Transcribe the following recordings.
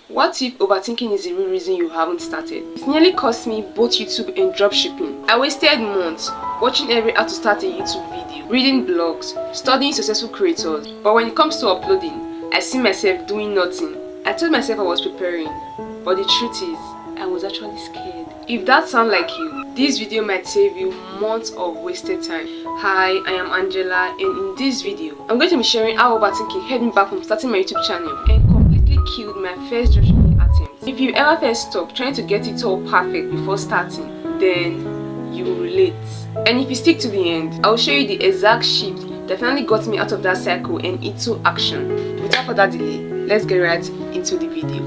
What if overthinking is the real reason you haven't started? It nearly cost me both YouTube and dropshipping. I wasted months watching every how to start a YouTube video, reading blogs, studying successful creators. But when it comes to uploading, I see myself doing nothing. I told myself I was preparing, but the truth is, I was actually scared. If that sounds like you, this video might save you months of wasted time. Hi, I am Angela, and in this video, I'm going to be sharing how overthinking held me back from starting my YouTube channel and completely killed my first dropshipping attempt. If you ever felt stuck trying to get it all perfect before starting, then you will relate. And if you stick to the end, I'll show you the exact shift that finally got me out of that cycle and into action. Without further delay, let's get right into the video.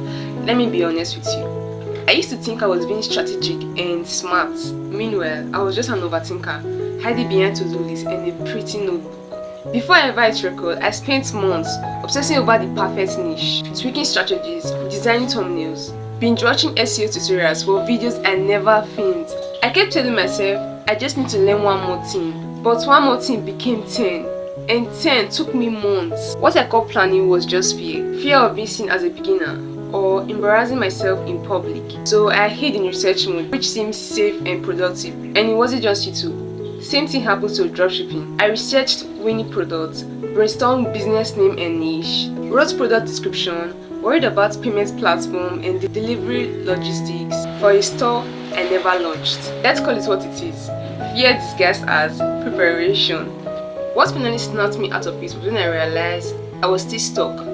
Let me be honest with you. I used to think I was being strategic and smart. Meanwhile, I was just an overthinker, hiding behind to-do lists and a pretty notebook. Before I ever hit record, I spent months obsessing over the perfect niche, tweaking strategies, designing thumbnails, binge watching SEO tutorials for videos I never filmed. I kept telling myself, I just need to learn one more thing. But one more thing became 10. And 10 took me months. What I called planning was just fear. Fear of being seen as a beginner, or embarrassing myself in public. So I hid in research mode, which seems safe and productive. And it wasn't just YouTube. Same thing happened to dropshipping. I researched winning products, brainstormed business name and niche, wrote product description, worried about payment platform and the delivery logistics for a store I never launched. Let's call it what it is. Fear disguised as preparation. What finally snapped me out of it was when I realized I was still stuck.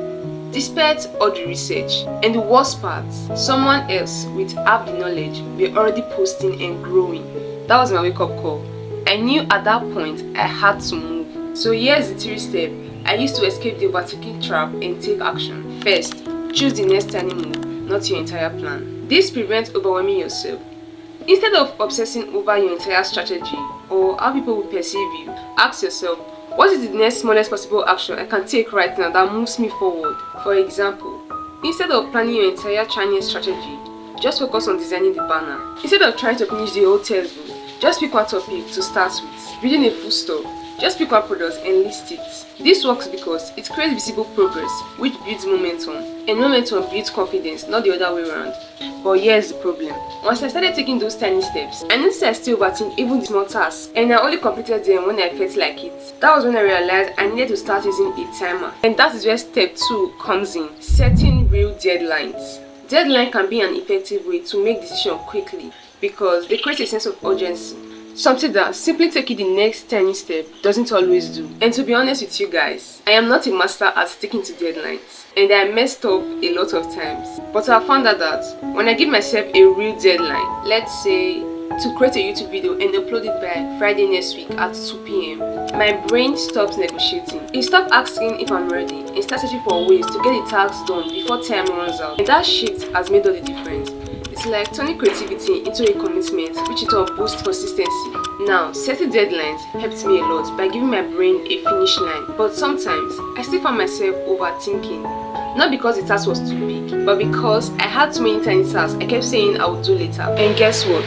Despite all the research, and the worst part, someone else with half the knowledge were already posting and growing. That was my wake-up call. I knew at that point I had to move. So here's the 3 steps I used to escape the overthinking trap and take action. First, choose the next tiny move, not your entire plan. This prevents overwhelming yourself. Instead of obsessing over your entire strategy or how people will perceive you, ask yourself, what is the next smallest possible action I can take right now that moves me forward? For example, instead of planning your entire channel strategy, just focus on designing the banner. Instead of trying to finish the whole textbook, just pick one topic to start with. Building a full store, just pick one product and list it. This works because it creates visible progress, which builds momentum. And momentum builds confidence, not the other way around. But here's the problem. Once I started taking those tiny steps, I noticed I still overthink even the small tasks, and I only completed them when I felt like it. That was when I realized I needed to start using a timer. And that is where step 2 comes in, setting real deadlines. Deadline can be an effective way to make decisions quickly because they create a sense of urgency. Something that simply taking the next tiny step doesn't always do. And to be honest with you guys, I am not a master at sticking to deadlines, and I messed up a lot of times. But I found out that when I give myself a real deadline, let's say to create a YouTube video and upload it by Friday next week at 2 p.m, my brain stops negotiating. It stops asking if I'm ready and starts searching for ways to get the tasks done before time runs out. And that shift has made all the difference. It's like turning creativity into a commitment, which in turn boosts consistency. Now, setting deadlines helped me a lot by giving my brain a finish line. But sometimes, I still found myself overthinking. Not because the task was too big, but because I had too many tiny tasks I kept saying I would do later. And guess what?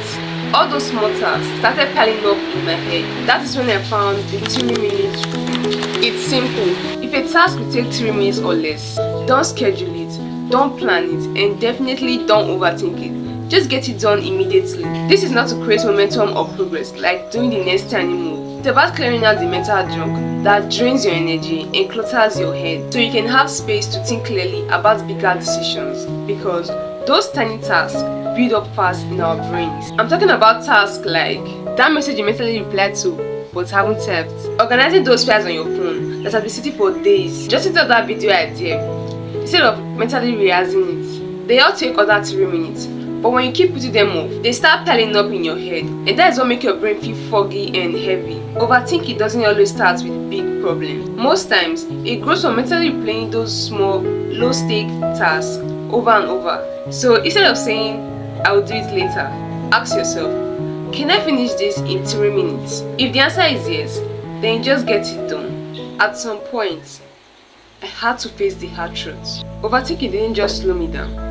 All those small tasks started piling up in my head. That is when I found the 3 minutes rule. It's simple. If a task will take 3 minutes or less, don't schedule it, don't plan it, and definitely don't overthink it. Just get it done immediately. This is not to create momentum or progress like doing the next tiny move. It's about clearing out the mental junk that drains your energy and clutters your head so you can have space to think clearly about bigger decisions, because those tiny tasks build up fast in our brains. I'm talking about tasks like that message you mentally replied to but haven't typed, organizing those files on your phone that have been sitting for days just to tell that video idea instead of mentally rehearsing it. They all take other 3 minutes. But when you keep putting them off, they start piling up in your head, and that is what makes your brain feel foggy and heavy. Overthinking doesn't always start with big problems. Most times, it grows from mentally replaying those small, low-stake tasks over and over. So instead of saying, I will do it later, ask yourself, can I finish this in 3 minutes? If the answer is yes, then just get it done. At some point, I had to face the hard truth. Overthinking didn't just slow me down.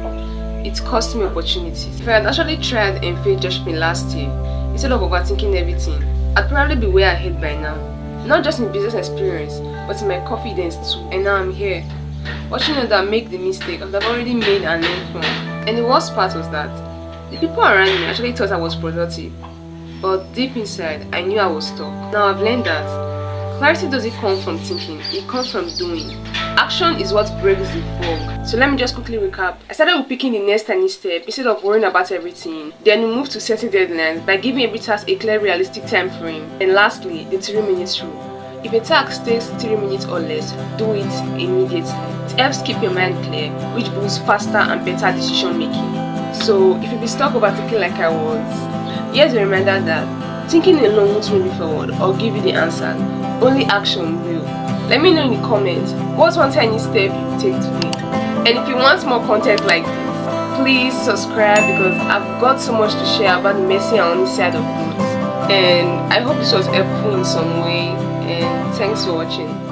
It cost me opportunities. If I had actually tried and failed dropshipping last year, instead of overthinking everything, I'd probably be way ahead by now. Not just in business experience, but in my confidence too. And now I'm here. watching others make the mistake I've already made and learned from. And the worst part was that the people around me actually thought I was productive, but deep inside I knew I was stuck. Now I've learned that clarity doesn't come from thinking, it comes from doing. Action is what breaks the fog. So let me just quickly recap. I started with picking the next tiny step instead of worrying about everything. Then we moved to setting deadlines by giving every task a clear, realistic time frame. And lastly, the 3 minutes rule. If a task takes 3 minutes or less, do it immediately. It helps keep your mind clear, which boosts faster and better decision making. So if you be stuck overthinking like I was, here's a reminder that thinking alone won't move you forward or give you the answer. Only action will. Let me know in the comments what's one tiny step you take today. And if you want more content like this, please subscribe because I've got so much to share about the messy and honest side of things. And I hope this was helpful in some way. And thanks for watching.